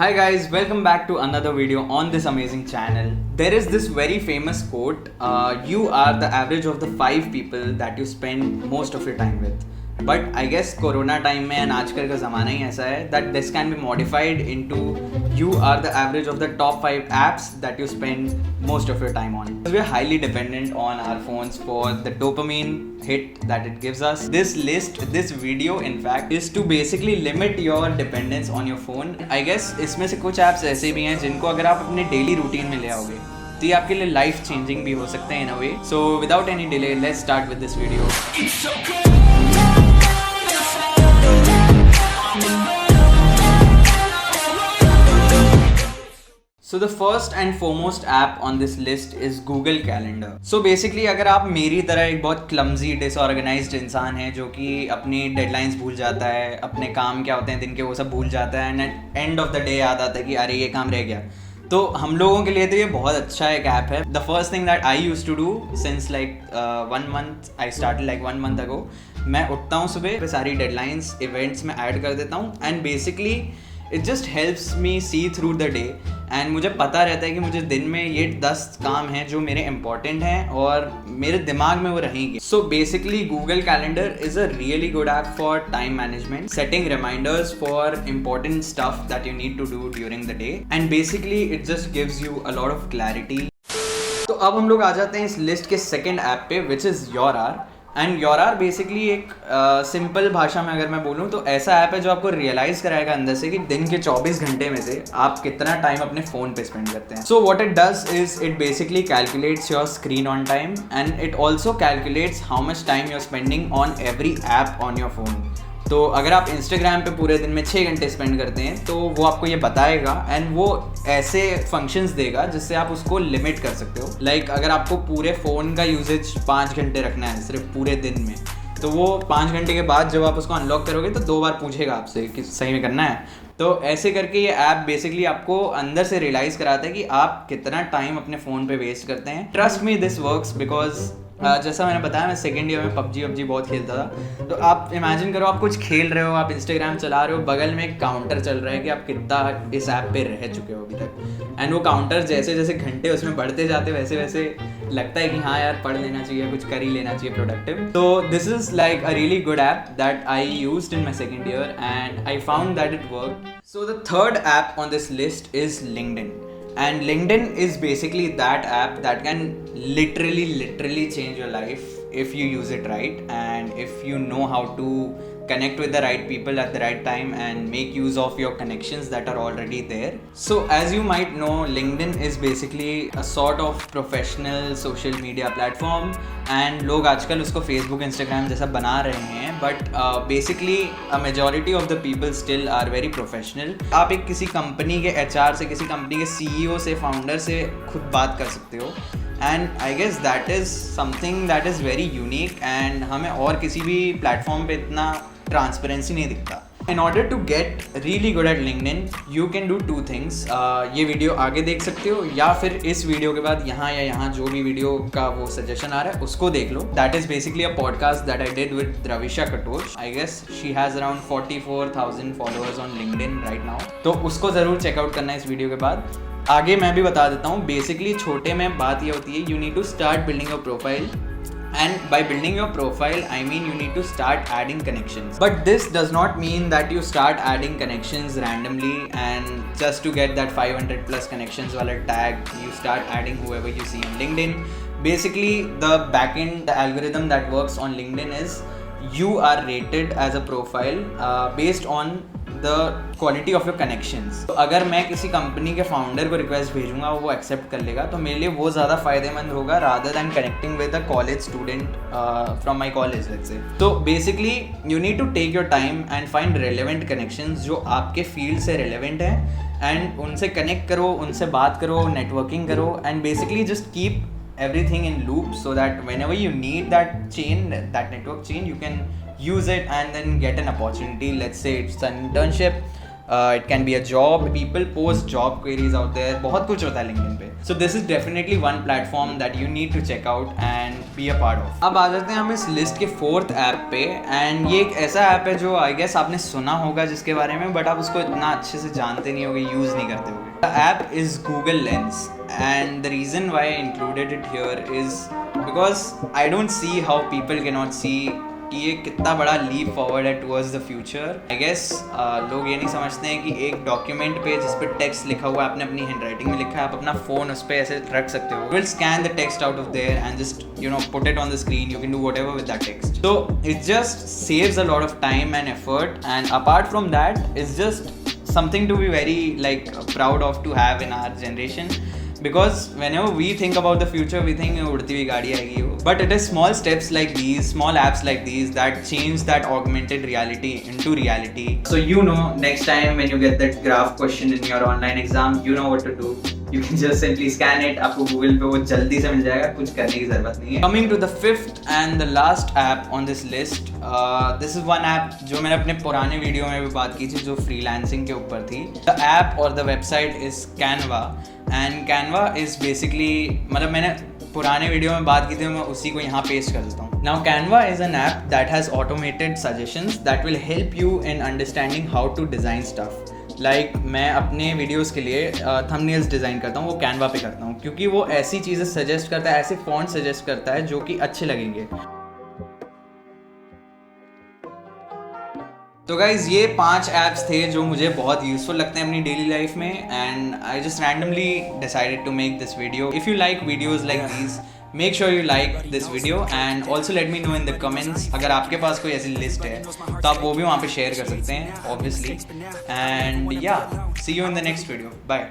Hi guys, welcome back to another video on this amazing channel. There is this very famous quote, you are the average of the 5 people that you spend most of your time with. But I guess Corona time में and आजकल का ज़माना ही ऐसा है that this can be modified into you are the average of the top 5 apps that you spend most of your time on. We are highly dependent on our phones for the dopamine hit that it gives us. This list, this video in fact is to basically limit your dependence on your phone. I guess इसमें से कुछ apps ऐसे भी हैं जिनको अगर आप अपने daily routine में ले आओगे तो ये आपके लिए life changing भी हो सकते हैं in a way. So without any delay, let's start with this video. So the first and foremost app on this list is Google Calendar. So basically अगर आप मेरी तरह एक बहुत clumsy, disorganized इंसान है जो कि अपनी deadlines भूल जाता है, अपने काम क्या होते हैं दिन के वो सब भूल जाता है, and at end of the day याद आता है कि अरे ये काम रह गया, तो हम लोगों के लिए तो ये बहुत अच्छा एक ऐप है. The first thing that I used to do since like 1 month, I started like 1 month ago, मैं उठता हूँ सुबह पे सारी deadlines, events में ऐड कर देता हूँ and basically it just helps me see through the day. And मुझे पता रहता है कि मुझे दिन में ये 10 काम हैं जो मेरे इंपॉर्टेंट हैं और मेरे दिमाग में वो रहेंगे. So basically Google calendar is a really good app for time management, setting reminders for important stuff that you need to do during the day, and basically it just gives you a lot of clarity. तो अब हम लोग आ जाते हैं इस list के second app पे, which is योरआर. And योरआर basically एक सिंपल भाषा में अगर मैं बोलूँ तो ऐसा ऐप है जो आपको रियलाइज़ कराएगा अंदर से कि दिन के 24 घंटे में से आप कितना टाइम अपने फ़ोन पे स्पेंड करते हैं. So what it does is it basically calculates your screen on time and it also calculates how much time you are spending on every app on your phone. तो अगर आप Instagram पे पूरे दिन में 6 घंटे स्पेंड करते हैं तो वो आपको ये बताएगा एंड वो ऐसे फंक्शंस देगा जिससे आप उसको लिमिट कर सकते हो. लाइक अगर आपको पूरे फ़ोन का यूजेज 5 घंटे रखना है सिर्फ पूरे दिन में, तो वो 5 घंटे के बाद जब आप उसको अनलॉक करोगे तो 2 बार पूछेगा आपसे कि सही में करना है. तो ऐसे करके ये ऐप बेसिकली आपको अंदर से रियलाइज़ कराता है कि आप कितना टाइम अपने फ़ोन पे वेस्ट करते हैं. Trust me, this works because जैसा मैंने बताया मैं सेकेंड ईयर में पबजी बहुत खेलता था. तो आप इमेजिन करो आप कुछ खेल रहे हो, आप इंस्टाग्राम चला रहे हो, बगल में एक काउंटर चल रहा है कि आप कितना इस ऐप पे रह चुके हो अभी तक. एंड वो काउंटर जैसे जैसे घंटे उसमें बढ़ते जाते वैसे वैसे लगता है कि हाँ यार पढ़ लेना चाहिए, कुछ कर ही लेना चाहिए प्रोडक्टिव. तो this is like a really good app that I used in my second year and I found that it work. So the third app on this list is LinkedIn. And LinkedIn is basically that app that can literally change your life if you use it right and if you know how to connect with the right people at the right time and make use of your connections that are already there. So as you might know, LinkedIn is basically a sort of professional social media platform and लोग आजकल उसको Facebook, Instagram जैसा बना रहे हैं, but basically a majority of the people still are very professional. आप एक किसी कंपनी के HR से, किसी कंपनी के CEO से, फाउंडर से खुद बात कर सकते हो. And I guess that is something that is very unique and हमें और किसी भी प्लेटफॉर्म पे इतना ट्रांसपेरेंसी नहीं दिखता. In order to get really good at LinkedIn you can do 2 things. ये वीडियो आगे देख सकते हो या फिर इस वीडियो के बाद यहाँ या यहाँ जो भी वीडियो का वो सजेशन आ रहा है उसको देख लो. That is basically a podcast that I did with Ravisha Katoch. I guess she has around 44,000 followers on LinkedIn right now. तो उसको ज़रूर चेकआउट करना है इस वीडियो के बाद. आगे मैं भी बता देता हूँ. बेसिकली छोटे में बात ये होती है, you need to start building your profile. And by building your profile, I mean you need to start adding connections. But this does not mean that you start adding connections randomly and just to get that 500 plus connections wala tag, you start adding whoever you see on LinkedIn. Basically, the backend, the algorithm that works on LinkedIn is you are rated as a profile based on the quality of your connections. तो अगर मैं किसी company के founder को request भेजूंगा वो accept कर लेगा तो मेरे लिए वो ज़्यादा फ़ायदेमंद होगा rather than connecting with a college student from my college let's say. तो basically you need to take your time and find relevant connections जो आपके फील्ड से रेलेवेंट हैं एंड उनसे कनेक्ट करो, उनसे बात करो, नेटवर्किंग करो and basically just keep everything in loop so that whenever you need that chain, that network chain, you can use it and then get an opportunity. Let's say it's an internship it can be a job, people post job queries out there, बहुत कुछ होता है LinkedIn पे. So this is definitely one platform that you need to check out and be a part of. अब आ जाते हैं हम इस लिस्ट के 4th ऐप पे, एंड ये एक ऐसा ऐप है जो आई गेस आपने सुना होगा जिसके बारे में, बट आप उसको इतना अच्छे से जानते नहीं होगे, यूज़ नहीं करते होगे. The app is Google lens, and the reason why I included it here is because I don't see how people cannot see कि ये कितना बड़ा लीप फॉरवर्ड है towards the future. I guess लोग ये नहीं समझते हैं कि एक डॉक्यूमेंट पे जिस पे टेक्स्ट लिखा हुआ है, आपने अपनी हैंडराइटिंग में लिखा है, आप अपना फ़ोन उस पर ऐसे रख सकते हो. Will scan the text out of their and just put it on the screen. You can do what ever with that text. So it just saves a lot of time and effort, and apart from that it's just something to be very proud of to have in our generation, because whenever we think about the future we think udti hui gaadi aayegi wo, but it is small steps like these, small apps like these that change that augmented reality into reality. So next time when you get that graph question in your online exam, you know what to do. You can just simply scan it. आपको Google पे वो जल्दी से मिल जाएगा, कुछ करने की ज़रूरत नहीं है. Coming to the 5th and the last app on this list, this is one app जो मैंने अपने पुराने वीडियो में भी बात की थी, जो फ्रीलांसिंग के ऊपर थी. The app or the website is Canva, and Canva is basically, मतलब मैंने पुराने वीडियो में बात की थी, मैं उसी को यहाँ पेस्ट कर देता हूँ. Now Canva is an app that has automated suggestions that will help you in understanding how to design stuff. मैं अपने वीडियोस के लिए थंबनेल्स डिज़ाइन करता हूँ, वो कैनवा पे करता हूँ, क्योंकि वो ऐसी चीज़ें सजेस्ट करता है, ऐसे फॉन्ट सजेस्ट करता है जो कि अच्छे लगेंगे. तो गाइज़ ये 5 ऐप्स थे जो मुझे बहुत यूज़फुल लगते हैं अपनी डेली लाइफ में, and I just randomly decided to make this video. If you like videos like these, make sure you like this video and also let me know in the comments अगर आपके पास कोई ऐसी list है तो आप वो भी वहाँ पे शेयर कर सकते हैं obviously. And yeah see you in the next video. Bye.